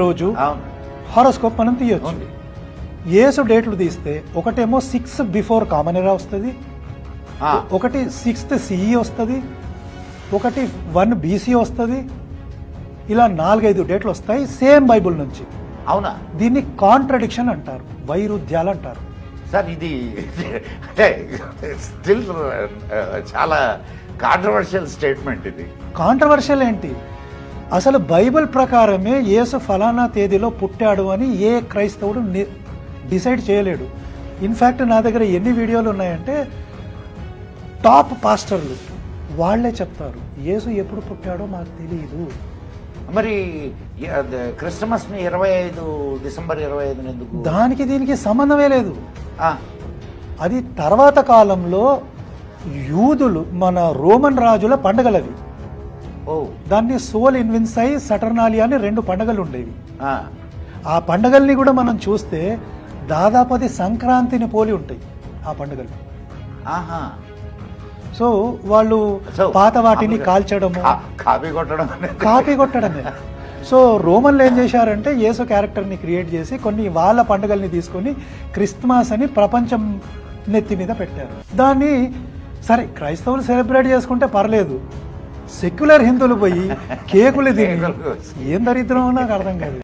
రోజు హారోస్కోప్ మనం తీయొచ్చు. యేసు డేట్లు తీస్తే ఒకటేమో 6 బిఫోర్ కామన్ ఎరా వస్తుంది, ఒకటి 6th CE వస్తుంది, ఒకటి 1 BC వస్తుంది. ఇలా 4-5 డేట్లు వస్తాయి సేమ్ బైబుల్ నుంచి. అవునా? దీన్ని కాంట్రడిక్షన్ అంటారు, వైరుధ్యాలు అంటారు. సార్ ఇది అంటే స్టిల్ చాలా కాంట్రవర్షియల్ స్టేట్మెంట్ ఇది. కాంట్రవర్షియల్ ఏంటి? అసలు బైబిల్ ప్రకారమే యేసు ఫలానా తేదీలో పుట్టాడు అని ఏ క్రైస్తవుడు డిసైడ్ చేయలేడు. ఇన్ఫ్యాక్ట్ నా దగ్గర ఎన్ని వీడియోలు ఉన్నాయంటే టాప్ పాస్టర్లు వాళ్లే చెప్తారు యేసు ఎప్పుడు పుట్టాడో మాకు తెలియదు. మరి క్రిస్మస్ ని 25 డిసెంబర్ 25 ఎందుకు? దానికి దీనికి సంబంధమే లేదు. అది తర్వాత కాలంలో యూదులు మన రోమన్ రాజుల పండగలవి. దాన్ని సోల్ ఇన్విన్సై సటర్నాలియా అని 2 పండుగలు ఉండేవి. ఆ పండుగల్ని కూడా మనం చూస్తే దాదాపు అది సంక్రాంతిని పోలి ఉంటాయి ఆ పండుగలు. సో వాళ్ళు పాత వాటిని కాల్చడము, కాపీ కొట్టడమే. సో రోమన్లు ఏం చేశారంటే యేసు క్యారెక్టర్ని క్రియేట్ చేసి కొన్ని వాళ్ళ పండుగల్ని తీసుకొని క్రిస్మస్ అని ప్రపంచం నెత్తి మీద పెట్టారు. దాన్ని సరే క్రైస్తవులు సెలబ్రేట్ చేసుకుంటే పర్లేదు, సెక్యులర్ హిందువులు పోయి కేకులు తిని ఏం దరిద్రం నాకు అర్థం కాదు.